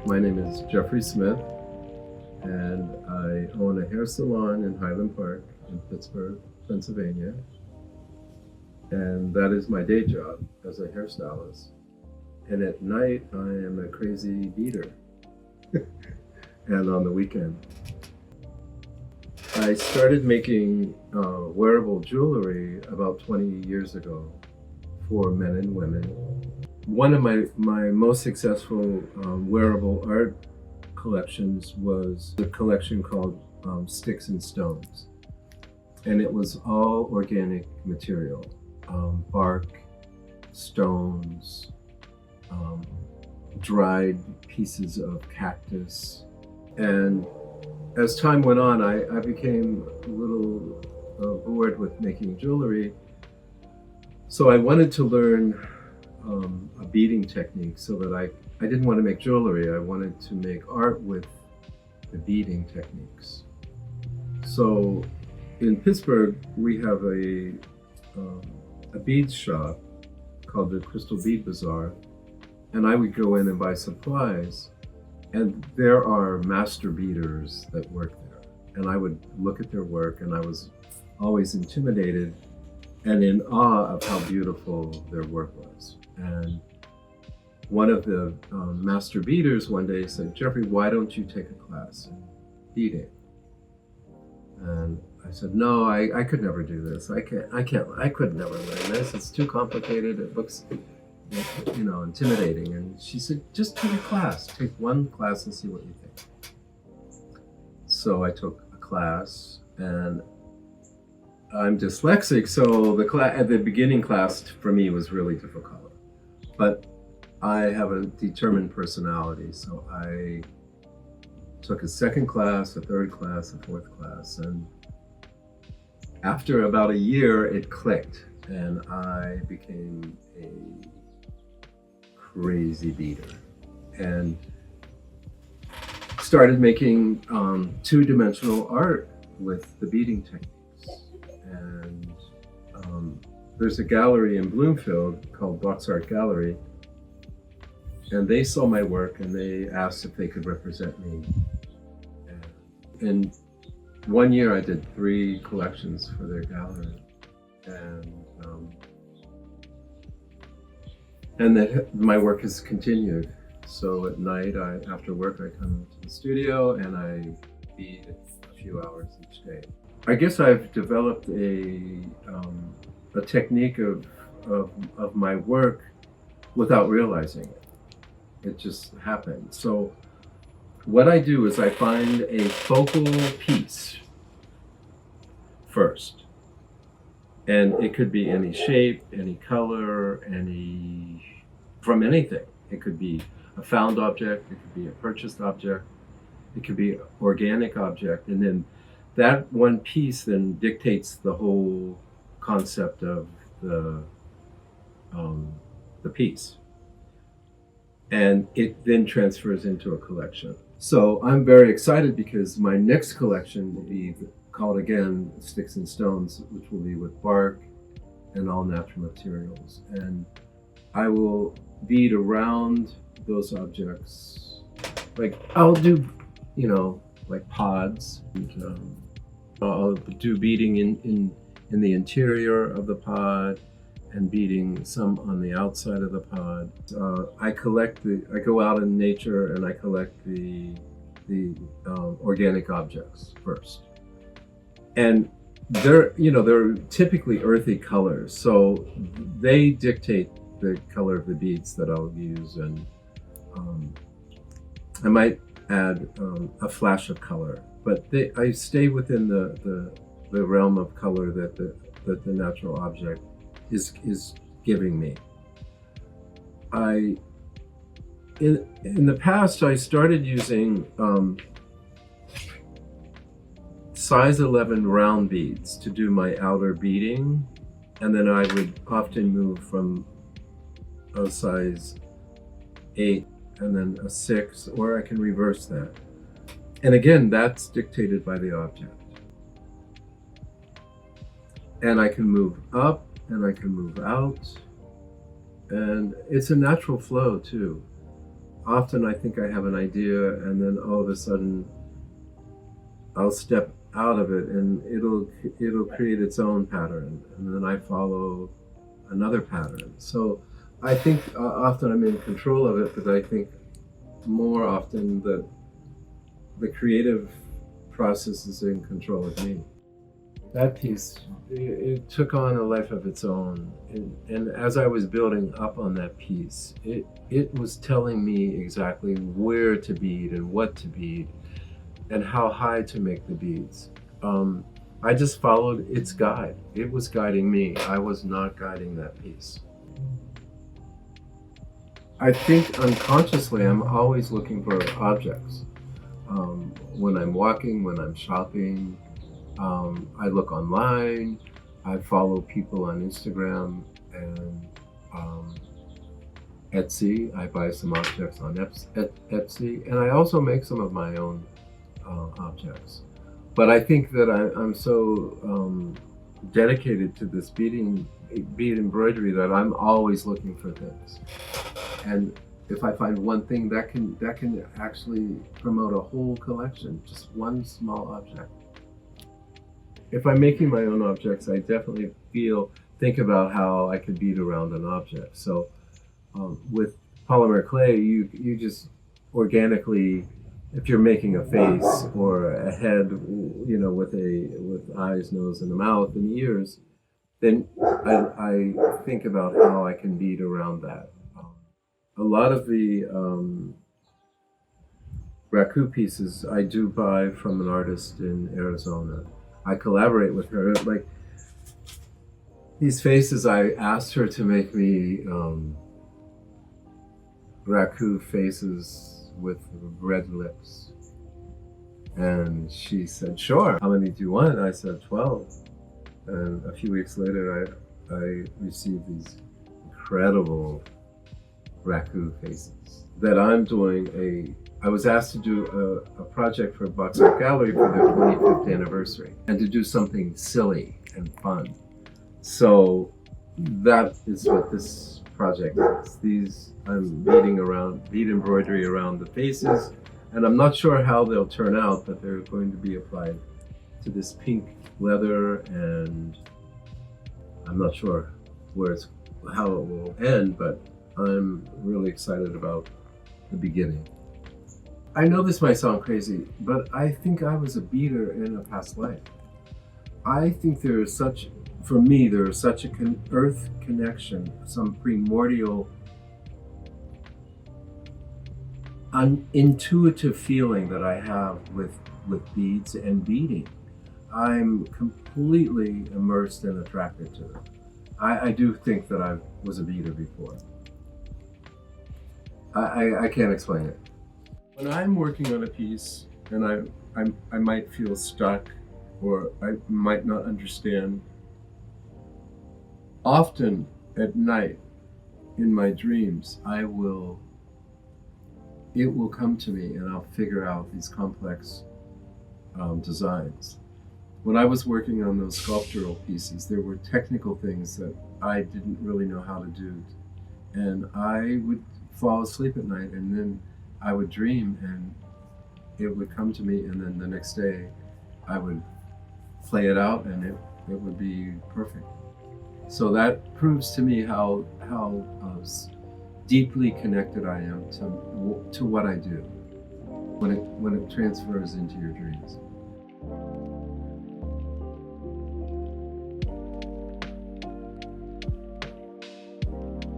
My name is Jeffrey Smith, and I own a hair salon in Highland Park in Pittsburgh, Pennsylvania. And that is my day job as a hairstylist. And at night, I am a crazy beater. And on the weekend. I started making wearable jewelry about 20 years ago for men and women. One of my most successful wearable art collections was a collection called Sticks and Stones. And it was all organic material, bark, stones, dried pieces of cactus. And as time went on, I became a little bored with making jewelry. So I wanted to learn a beading technique so that I didn't want to make jewelry. I wanted to make art with the beading techniques. So in Pittsburgh, we have a beads shop called the Crystal Bead Bazaar. And I would go in and buy supplies. And there are master beaders that work there. And I would look at their work, and I was always intimidated and in awe of how beautiful their work was. And one of the master beaders one day said, "Jeffrey, why don't you take a class in beading?" And I said, "No, I could never do this. I could never learn this. It's too complicated. It looks, intimidating." And she said, "Just take a class. Take one class and see what you think." So I took a class, and I'm dyslexic, so the beginning class for me was really difficult. But I have a determined personality, so I took a second class, a third class, a fourth class, and after about a year, it clicked, and I became a crazy beater and started making two-dimensional art with the beading techniques. And there's a gallery in Bloomfield called Box Art Gallery, and they saw my work and they asked if they could represent me. And one year I did 3 collections for their gallery, and that my work has continued. So at night, after work, I come to the studio and I bead a few hours each day. I guess I've developed a technique of my work without realizing it. It just happened. So what I do is I find a focal piece first. And it could be any shape, any color, from anything. It could be a found object, it could be a purchased object, it could be an organic object, and then that one piece then dictates the whole concept of the piece. And it then transfers into a collection. So I'm very excited because my next collection will be called again Sticks and Stones, which will be with bark and all natural materials. And I will bead around those objects. Like I'll do, like pods. And, I'll do beading in the interior of the pod and beading some on the outside of the pod. I go out in nature and I collect the organic objects first. And they're typically earthy colors, so they dictate the color of the beads that I'll use, and I might add a flash of color, but I stay within the realm of color that the natural object is giving me. In the past, I started using size 11 round beads to do my outer beading, and then I would often move from a size 8 and then a 6, or I can reverse that. And again, that's dictated by the object. And I can move up and I can move out, and it's a natural flow too. often I think I have an idea, and then all of a sudden I'll step out of it, and it'll create its own pattern, and then I follow another pattern. So I think often I'm in control of it, but I think more often that the creative process is in control of me. That piece, it took on a life of its own. And as I was building up on that piece, it was telling me exactly where to bead and what to bead and how high to make the beads. I just followed its guide. It was guiding me. I was not guiding that piece. I think unconsciously I'm always looking for objects. When I'm walking, when I'm shopping, I look online, I follow people on Instagram and Etsy. I buy some objects on Etsy, and I also make some of my own objects. But I think that I'm so dedicated to this bead embroidery that I'm always looking for things. And if I find one thing, that can actually promote a whole collection, just one small object. If I'm making my own objects, I definitely think about how I could bead around an object. So with polymer clay, you just organically, if you're making a face or a head, you know, with eyes, nose, and a mouth and ears, then I think about how I can bead around that. A lot of the raku pieces I do buy from an artist in Arizona. I collaborate with her. Like these faces, I asked her to make me raku faces with red lips. And she said, sure. How many do you want? I said 12. And a few weeks later, I received these incredible raku faces that I'm doing I was asked to do a project for Box Art Gallery for their 25th anniversary and to do something silly and fun. So that is what this project is. I'm bead embroidery around the faces, and I'm not sure how they'll turn out, but they're going to be applied to this pink leather, and I'm not sure how it will end, but I'm really excited about the beginning. I know this might sound crazy, but I think I was a beader in a past life. I think there is such an earth connection, some primordial, intuitive feeling that I have with beads and beading. I'm completely immersed and attracted to it. I do think that I was a beader before. I can't explain it. When I'm working on a piece and I might feel stuck or I might not understand, often at night in my dreams, it will come to me and I'll figure out these complex designs. When I was working on those sculptural pieces, there were technical things that I didn't really know how to do. And I would fall asleep at night and then I would dream and it would come to me, and then the next day I would play it out and it would be perfect. So that proves to me how deeply connected I am to what I do when it transfers into your dreams.